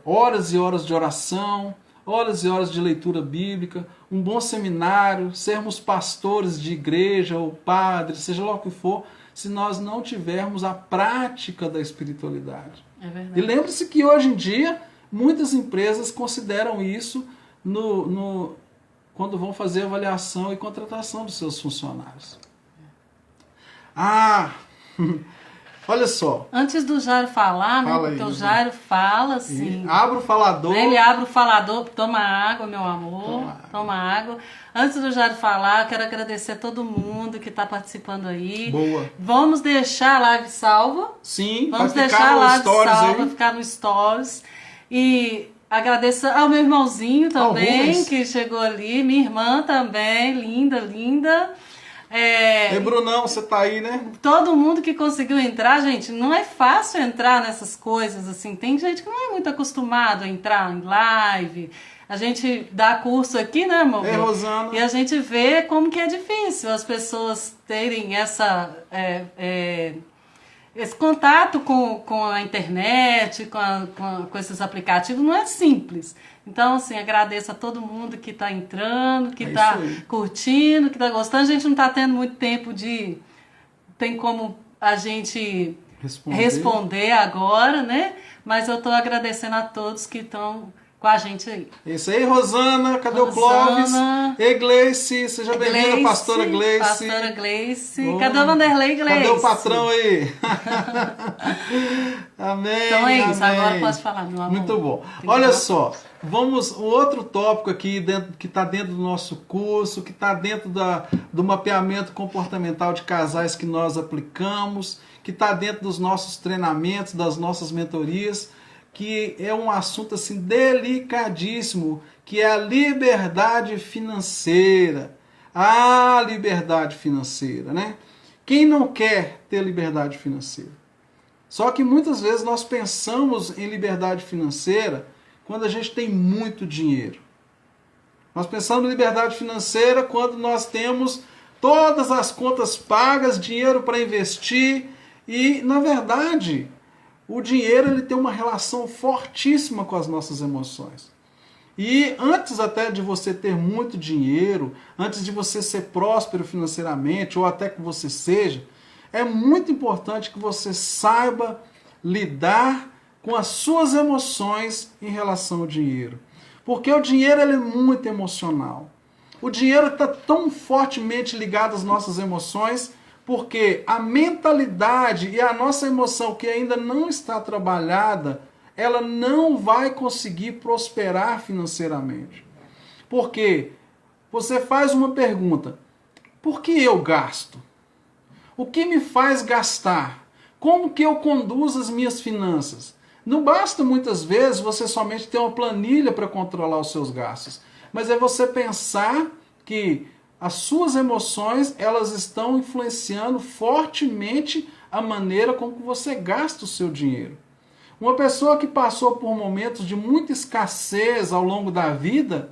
horas e horas de oração, horas e horas de leitura bíblica, um bom seminário, sermos pastores de igreja ou padres, seja lá o que for, se nós não tivermos a prática da espiritualidade. É verdade. E lembre-se que hoje em dia muitas empresas consideram isso quando vão fazer avaliação e contratação dos seus funcionários. Olha só. Antes do Jairo falar, né? Fala aí, Porque o Jairo. Jairo fala assim. Abre o falador. Ele abre o falador, toma água, meu amor. Toma água. Antes do Jairo falar, eu quero agradecer a todo mundo que está participando aí. Boa. Vamos deixar a live salva. Sim, Vamos vai deixar ficar a no live stories salva, aí. ficar no stories. E agradeço ao meu irmãozinho também, Rubens. que chegou ali. Minha irmã também, linda, linda. Ei, Brunão, você tá aí, né? Todo mundo que conseguiu entrar, gente, não é fácil entrar nessas coisas, assim. Tem gente que não é muito acostumado a entrar em live. A gente dá curso aqui, né, amor? Ei, Rosana. E a gente vê como que é difícil as pessoas terem esse contato com a internet, com esses aplicativos. Não é simples. Então, assim, agradeço a todo mundo que está entrando, que está curtindo, que está gostando. A gente não está tendo muito tempo tem como a gente responder agora, né? Mas eu estou agradecendo a todos que estão com a gente aí. Isso aí, Rosana. Cadê o Clóvis? Ei, Gleice. Seja bem-vinda, pastora Gleice. Pastora Gleice. Cadê o Vanderlei Gleice? Cadê o patrão aí? Amém. Então é isso, amém. agora posso falar, meu amor. Muito bom. Olha só, um outro tópico aqui que está dentro do nosso curso, que está dentro do mapeamento comportamental de casais que nós aplicamos, que está dentro dos nossos treinamentos, das nossas mentorias, que é um assunto assim delicadíssimo, que é a liberdade financeira. A liberdade financeira, né? Quem não quer ter liberdade financeira? Só que muitas vezes nós pensamos em liberdade financeira quando a gente tem muito dinheiro. Nós pensamos em liberdade financeira quando nós temos todas as contas pagas, dinheiro para investir e, na verdade, o dinheiro ele tem uma relação fortíssima com as nossas emoções. E antes até de você ter muito dinheiro, antes de você ser próspero financeiramente, ou até que você seja, é muito importante que você saiba lidar com as suas emoções em relação ao dinheiro. Porque o dinheiro ele é muito emocional. O dinheiro está tão fortemente ligado às nossas emoções, porque a mentalidade e a nossa emoção que ainda não está trabalhada, ela não vai conseguir prosperar financeiramente. Porque você faz uma pergunta: por que eu gasto? O que me faz gastar? Como que eu conduzo as minhas finanças? Não basta muitas vezes você somente ter uma planilha para controlar os seus gastos, mas é você pensar que as suas emoções elas estão influenciando fortemente a maneira como você gasta o seu dinheiro. Uma pessoa que passou por momentos de muita escassez ao longo da vida,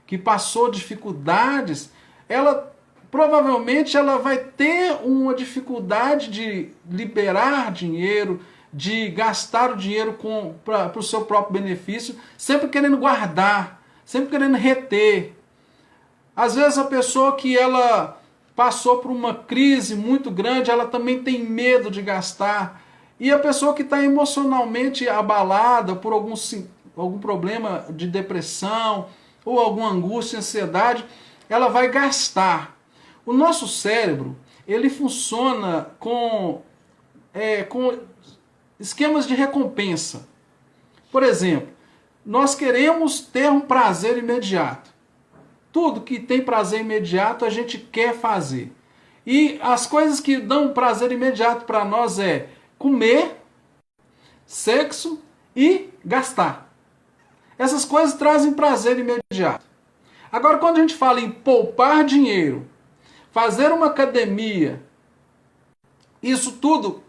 que passou dificuldades, provavelmente ela vai ter uma dificuldade de liberar dinheiro, de gastar o dinheiro para o seu próprio benefício, sempre querendo guardar, sempre querendo reter. Às vezes a pessoa que ela passou por uma crise muito grande, ela também tem medo de gastar. E a pessoa que está emocionalmente abalada por algum problema de depressão ou alguma angústia, ansiedade, ela vai gastar. O nosso cérebro, ele funciona com esquemas de recompensa. Por exemplo, nós queremos ter um prazer imediato. Tudo que tem prazer imediato a gente quer fazer. E as coisas que dão prazer imediato para nós é comer, sexo e gastar. Essas coisas trazem prazer imediato. Agora, quando a gente fala em poupar dinheiro, fazer uma academia, isso tudo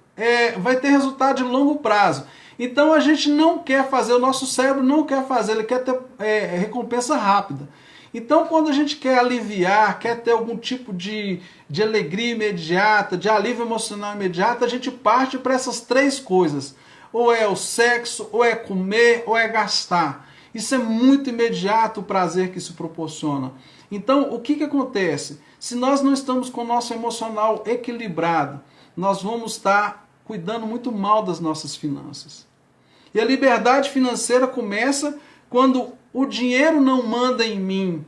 vai ter resultado de longo prazo. Então a gente não quer fazer, o nosso cérebro não quer fazer, ele quer ter recompensa rápida. Então quando a gente quer aliviar, quer ter algum tipo de alegria imediata, de alívio emocional imediato, a gente parte para essas três coisas. ou é o sexo, ou é comer, ou é gastar. Isso é muito imediato o prazer que isso proporciona. Então, o que acontece? Se nós não estamos com o nosso emocional equilibrado, nós vamos estar cuidando muito mal das nossas finanças. E a liberdade financeira começa quando o dinheiro não manda em mim.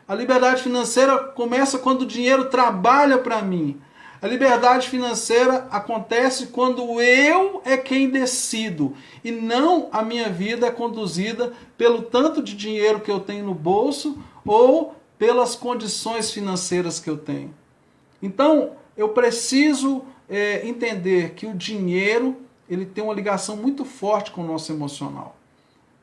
A liberdade financeira começa quando o dinheiro trabalha para mim. A liberdade financeira acontece quando eu é quem decido e não a minha vida é conduzida pelo tanto de dinheiro que eu tenho no bolso ou pelas condições financeiras que eu tenho. Então, eu preciso entender que o dinheiro ele tem uma ligação muito forte com o nosso emocional.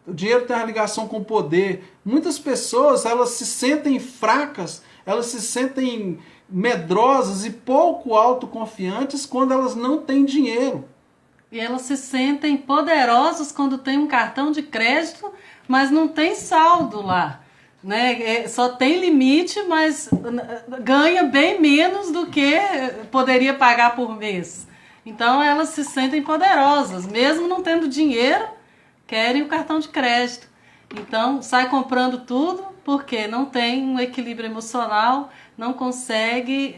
O dinheiro tem uma ligação com o poder. Muitas pessoas elas se sentem fracas, elas se sentem medrosas e pouco autoconfiantes quando elas não têm dinheiro. E elas se sentem poderosas quando tem um cartão de crédito, mas não tem saldo lá. Né? Só tem limite, mas ganha bem menos do que poderia pagar por mês. Então elas se sentem poderosas, mesmo não tendo dinheiro, querem o cartão de crédito. Então sai comprando tudo porque não tem um equilíbrio emocional, não consegue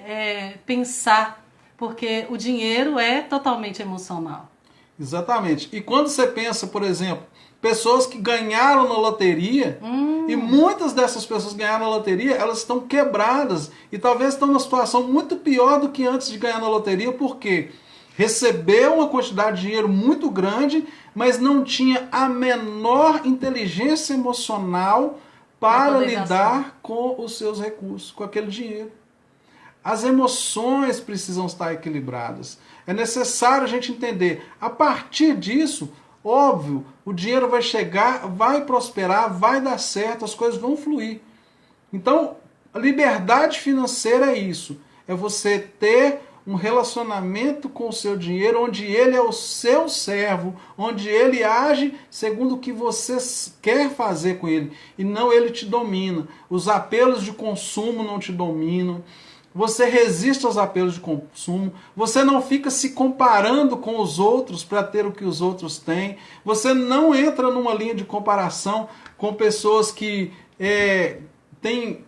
pensar, porque o dinheiro é totalmente emocional. Exatamente. E quando você pensa, por exemplo, pessoas que ganharam na loteria, e muitas dessas pessoas ganharam na loteria, elas estão quebradas e talvez estão numa situação muito pior do que antes de ganhar na loteria, porque recebeu uma quantidade de dinheiro muito grande, mas não tinha a menor inteligência emocional para lidar com os seus recursos, com aquele dinheiro. As emoções precisam estar equilibradas. É necessário a gente entender. A partir disso, óbvio, o dinheiro vai chegar, vai prosperar, vai dar certo, as coisas vão fluir. Então, a liberdade financeira é isso. É você ter um relacionamento com o seu dinheiro, onde ele é o seu servo, onde ele age segundo o que você quer fazer com ele, e não ele te domina. Os apelos de consumo não te dominam. Você resiste aos apelos de consumo, você não fica se comparando com os outros para ter o que os outros têm, você não entra numa linha de comparação com pessoas que têm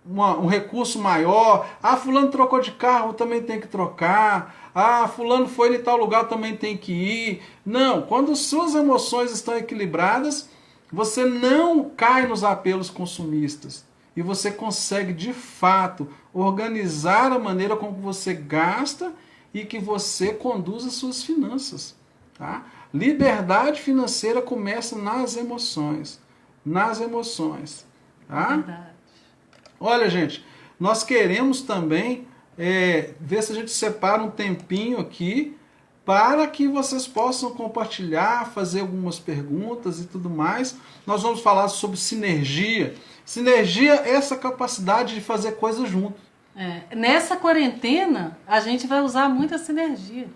um recurso maior. Ah, fulano trocou de carro, também tem que trocar. Ah, fulano foi em tal lugar, também tem que ir. Não, quando suas emoções estão equilibradas, você não cai nos apelos consumistas. E você consegue, de fato, organizar a maneira como você gasta e que você conduz as suas finanças. Tá? Liberdade financeira começa nas emoções. Nas emoções. Tá? Verdade. Olha, gente, nós queremos também ver se a gente separa um tempinho aqui para que vocês possam compartilhar, fazer algumas perguntas e tudo mais. Nós vamos falar sobre sinergia. Sinergia é essa capacidade de fazer coisas juntos. Nessa quarentena, a gente vai usar muito a sinergia.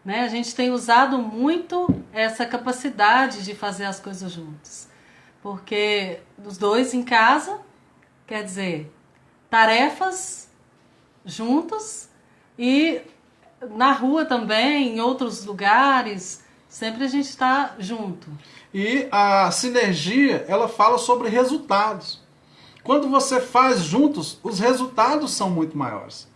Né? A gente tem usado muito essa capacidade de fazer as coisas juntos. Porque os dois em casa, quer dizer, tarefas juntos e na rua também, em outros lugares, sempre a gente está junto. E a sinergia, ela fala sobre resultados. Quando você faz juntos, os resultados são muito maiores.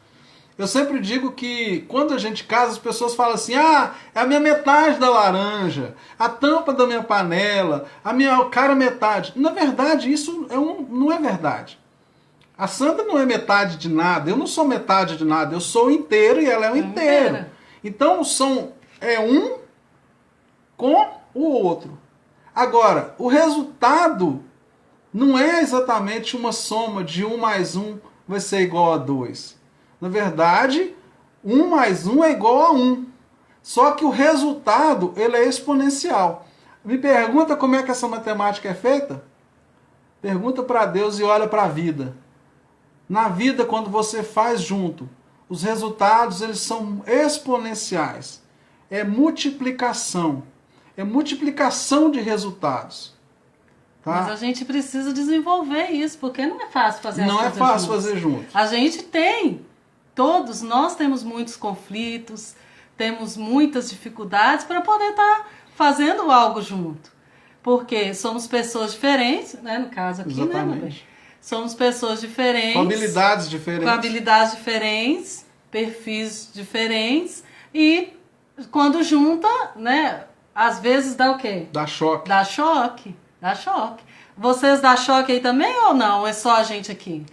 Eu sempre digo que quando a gente casa, as pessoas falam assim: ah, é a minha metade da laranja, a tampa da minha panela, a minha cara metade. Na verdade, isso não é verdade. A Sandra não é metade de nada, eu não sou metade de nada, eu sou inteiro e ela é o inteiro. Então é um com o outro. Agora, o resultado não é exatamente uma soma de 1 mais 1 vai ser igual a 2. Na verdade, 1 mais 1 é igual a 1. Só que o resultado ele é exponencial. Me pergunta como é que essa matemática é feita? Pergunta para Deus e olha para a vida. Na vida, quando você faz junto, os resultados eles são exponenciais. É multiplicação. É multiplicação de resultados. Tá? Mas a gente precisa desenvolver isso, porque não é fácil fazer as coisas juntos. Não é fácil fazer junto. A gente todos nós temos muitos conflitos, temos muitas dificuldades para poder estar fazendo algo junto. Porque somos pessoas diferentes, né? No caso aqui, Exatamente. né, meu bem? Somos pessoas diferentes. Com habilidades diferentes. Com habilidades diferentes, perfis diferentes. E quando junta, né? Às vezes dá o quê? Dá choque. Dá choque. Dá choque. Vocês dá choque aí também ou não? Ou é só a gente aqui?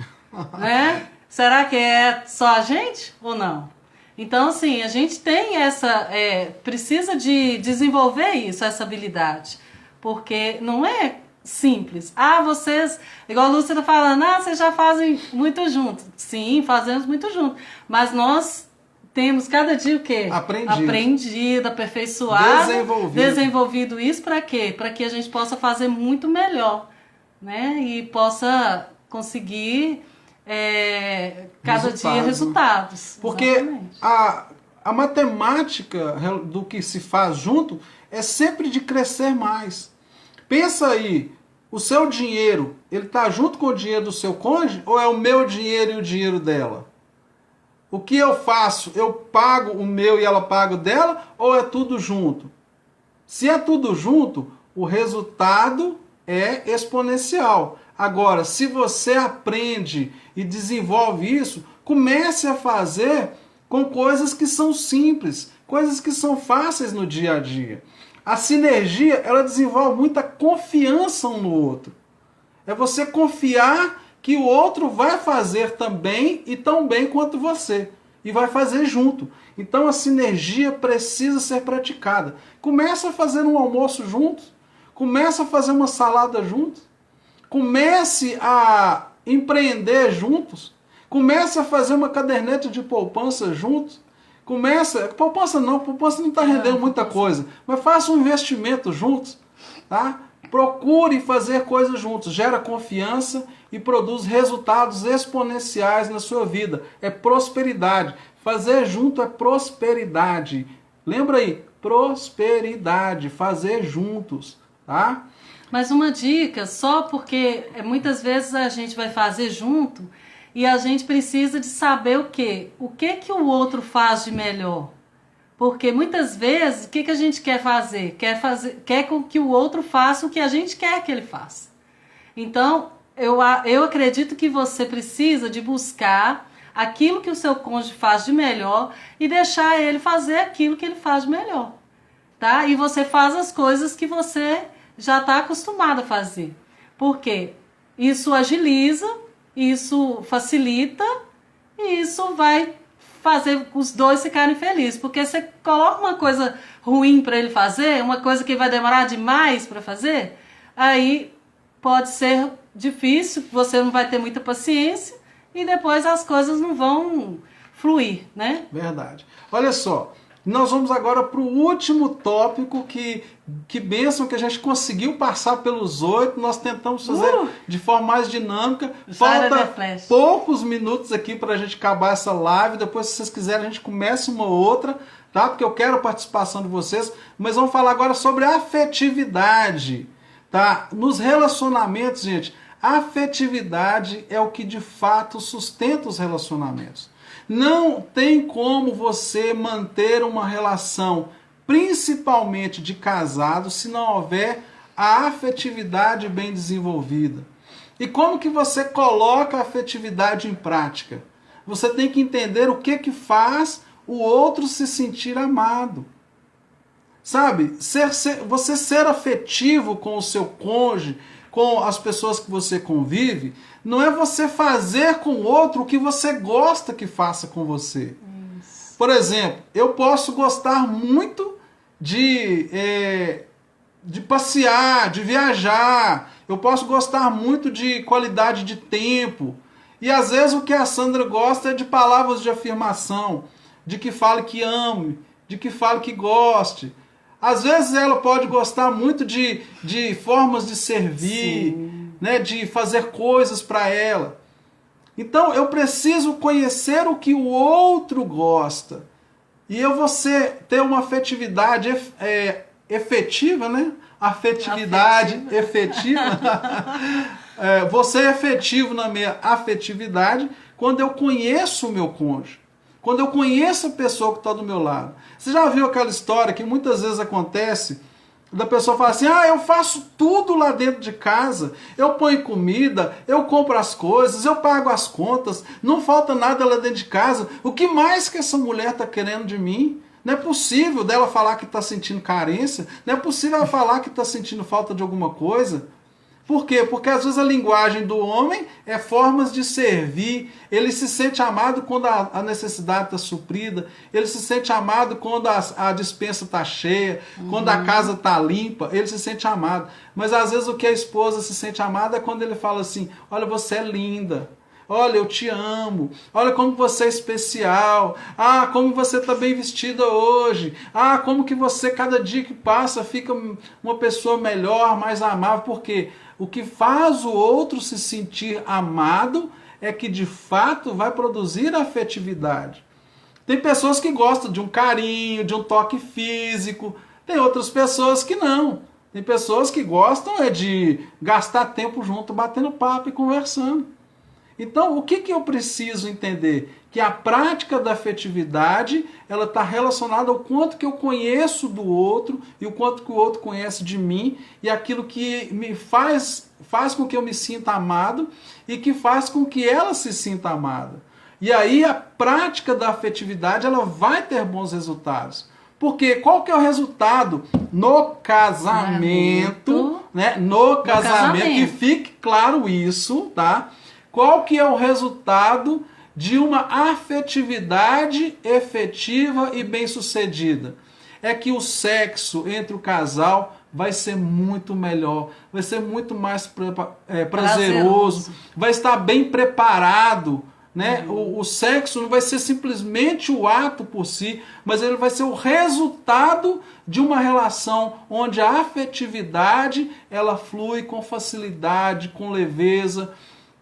Né? Será que é só a gente ou não? Então, assim, a gente tem precisa de desenvolver isso, essa habilidade. Porque não é simples. Vocês, igual a Lúcia está falando, vocês já fazem muito juntos. Sim, fazemos muito juntos. Mas nós temos cada dia o quê? Aprendido, aperfeiçoado, desenvolvido isso para quê? Para que a gente possa fazer muito melhor, né? E possa conseguir cada dia resultados. Porque a matemática do que se faz junto é sempre de crescer mais. Pensa aí, o seu dinheiro, ele está junto com o dinheiro do seu cônjuge ou é o meu dinheiro e o dinheiro dela? O que eu faço? Eu pago o meu e ela paga o dela ou é tudo junto? Se é tudo junto, o resultado é exponencial. Agora, se você aprende e desenvolve isso, comece a fazer com coisas que são simples, coisas que são fáceis no dia a dia. A sinergia, ela desenvolve muita confiança um no outro. É você confiar que o outro vai fazer também e tão bem quanto você. E vai fazer junto. Então a sinergia precisa ser praticada. Começa a fazer um almoço juntos. Começa a fazer uma salada juntos. Comece a empreender juntos. Comece a fazer uma caderneta de poupança juntos. Poupança não está rendendo muita coisa, mas faça um investimento juntos, tá? Procure fazer coisas juntos, gera confiança e produz resultados exponenciais na sua vida. É prosperidade. Fazer junto é prosperidade. Lembra aí, prosperidade, fazer juntos, tá? Mas uma dica, só porque muitas vezes a gente vai fazer junto e a gente precisa de saber o quê? O que o outro faz de melhor? Porque muitas vezes, o que a gente quer fazer? Quer que o outro faça o que a gente quer que ele faça. Então, eu acredito que você precisa de buscar aquilo que o seu cônjuge faz de melhor e deixar ele fazer aquilo que ele faz de melhor. Tá? E você faz as coisas que você já está acostumado a fazer. Por quê? Isso agiliza, isso facilita e isso vai fazer os dois ficarem felizes. Porque você coloca uma coisa ruim para ele fazer, uma coisa que vai demorar demais para fazer, aí pode ser difícil, você não vai ter muita paciência e depois as coisas não vão fluir, né? Verdade. Olha só, nós vamos agora para o último tópico que bênção que a gente conseguiu passar pelos 8, nós tentamos fazer de forma mais dinâmica. Falta poucos minutos aqui para a gente acabar essa live, depois se vocês quiserem a gente começa uma outra, tá? Porque eu quero a participação de vocês, mas vamos falar agora sobre afetividade, tá? Nos relacionamentos, gente, a afetividade é o que de fato sustenta os relacionamentos. Não tem como você manter uma relação, principalmente de casado, se não houver a afetividade bem desenvolvida. E como que você coloca a afetividade em prática? Você tem que entender o que faz o outro se sentir amado. Sabe, você ser afetivo com o seu cônjuge, com as pessoas que você convive, não é você fazer com o outro o que você gosta que faça com você. Isso. Por exemplo, eu posso gostar muito de passear, de viajar, eu posso gostar muito de qualidade de tempo, e às vezes o que a Sandra gosta é de palavras de afirmação, de que fale que ame, de que fale que goste. Às vezes ela pode gostar muito de formas de servir, né, de fazer coisas para ela. Então eu preciso conhecer o que o outro gosta. E eu vou ter uma afetividade efetiva, né? Afetividade efetiva. Vou ser efetivo na minha afetividade quando eu conheço o meu cônjuge. quando eu conheço a pessoa que está do meu lado. Você já viu aquela história que muitas vezes acontece, da pessoa falar assim, eu faço tudo lá dentro de casa, eu ponho comida, eu compro as coisas, eu pago as contas, não falta nada lá dentro de casa, o que mais que essa mulher está querendo de mim? Não é possível dela falar que está sentindo carência, não é possível ela falar que está sentindo falta de alguma coisa. Por quê? Porque às vezes a linguagem do homem é formas de servir. Ele se sente amado quando a necessidade está suprida. Ele se sente amado quando a despensa está cheia. Quando a casa está limpa. Ele se sente amado. Mas às vezes o que a esposa se sente amada é quando ele fala assim, olha, você é linda. Olha, eu te amo. Olha como você é especial. Ah, como você está bem vestida hoje. Ah, como que você, cada dia que passa, fica uma pessoa melhor, mais amável. Por quê? O que faz o outro se sentir amado é que, de fato, vai produzir afetividade. Tem pessoas que gostam de um carinho, de um toque físico. Tem outras pessoas que não. Tem pessoas que gostam de gastar tempo junto, batendo papo e conversando. Então, o que eu preciso entender? Que a prática da afetividade, ela está relacionada ao quanto que eu conheço do outro e o quanto que o outro conhece de mim e aquilo que me faz com que eu me sinta amado e que faz com que ela se sinta amada. E aí a prática da afetividade, ela vai ter bons resultados. Porque qual que é o resultado no casamento, né? No casamento, que fique claro isso, tá? Qual que é o resultado de uma afetividade efetiva e bem-sucedida? É que o sexo entre o casal vai ser muito melhor, vai ser muito mais prazeroso, vai estar bem preparado, né? O sexo não vai ser simplesmente o ato por si, mas ele vai ser o resultado de uma relação onde a afetividade ela flui com facilidade, com leveza,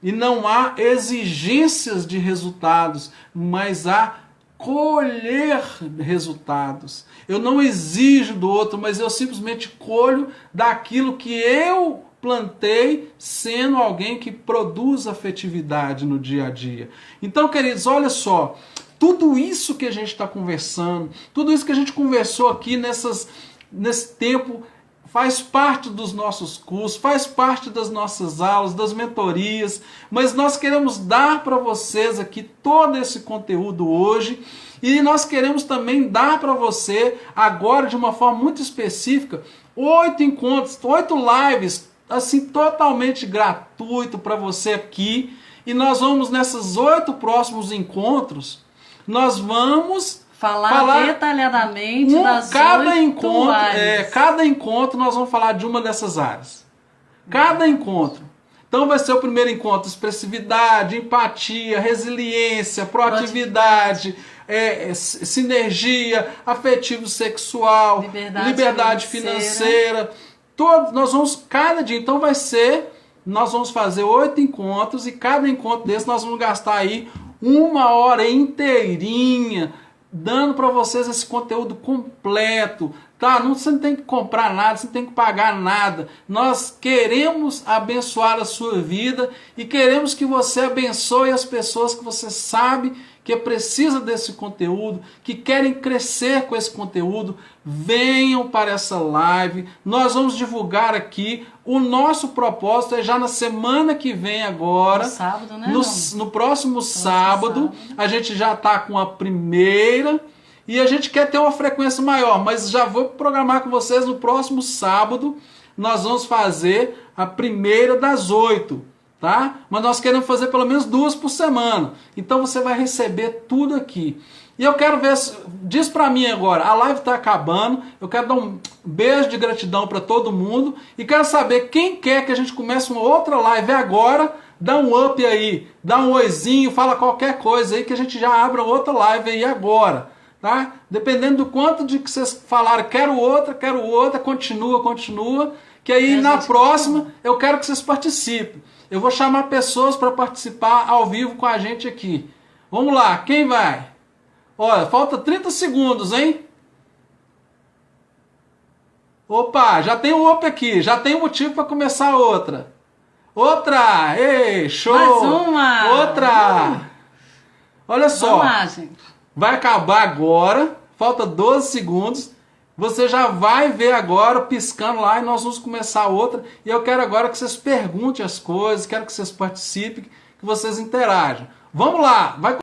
e não há exigências de resultados, mas há colher resultados. Eu não exijo do outro, mas eu simplesmente colho daquilo que eu plantei, sendo alguém que produz afetividade no dia a dia. Então, queridos, olha só, tudo isso que a gente está conversando, tudo isso que a gente conversou aqui nesse tempo, faz parte dos nossos cursos, faz parte das nossas aulas, das mentorias, mas nós queremos dar para vocês aqui todo esse conteúdo hoje e nós queremos também dar para você, agora de uma forma muito específica, 8 encontros, 8 lives, assim, totalmente gratuito para você aqui, e nós vamos nesses 8 próximos encontros, nós vamos falar detalhadamente das cada encontro, cada encontro nós vamos falar de uma dessas áreas. Cada encontro. Então vai ser o primeiro encontro, expressividade, empatia, resiliência, proatividade, sinergia, afetivo sexual, liberdade financeira. Todos, nós vamos, cada dia, então nós vamos fazer 8 encontros e cada encontro desse nós vamos gastar aí 1 hora inteirinha, dando para vocês esse conteúdo completo, tá? Você não tem que comprar nada, você não tem que pagar nada. Nós queremos abençoar a sua vida e queremos que você abençoe as pessoas que você sabe que precisa desse conteúdo, que querem crescer com esse conteúdo. Venham para essa live, nós vamos divulgar aqui. O nosso propósito é já na semana que vem agora, no sábado, né? No próximo sábado, a gente já está com a primeira e a gente quer ter uma frequência maior, mas já vou programar com vocês no próximo sábado, nós vamos fazer a primeira das 8. Tá? Mas nós queremos fazer pelo menos 2 por semana. Então você vai receber tudo aqui. E eu quero ver, diz pra mim agora, a live tá acabando, eu quero dar um beijo de gratidão para todo mundo e quero saber quem quer que a gente comece uma outra live agora, dá um up aí, dá um oizinho, fala qualquer coisa aí que a gente já abra outra live aí agora, tá? Dependendo do quanto de que vocês falaram, quero outra, continua, que aí na próxima eu quero que vocês participem. Eu vou chamar pessoas para participar ao vivo com a gente aqui. Vamos lá, quem vai? Olha, falta 30 segundos, hein? Opa, já tem um up aqui, já tem um motivo para começar outra. Ei, show! Mais uma! Outra! Olha só. Vamos lá, gente. vai acabar agora, falta 12 segundos. Você já vai ver agora piscando lá e nós vamos começar outra. E eu quero agora que vocês perguntem as coisas, quero que vocês participem, que vocês interajam. Vamos lá, vai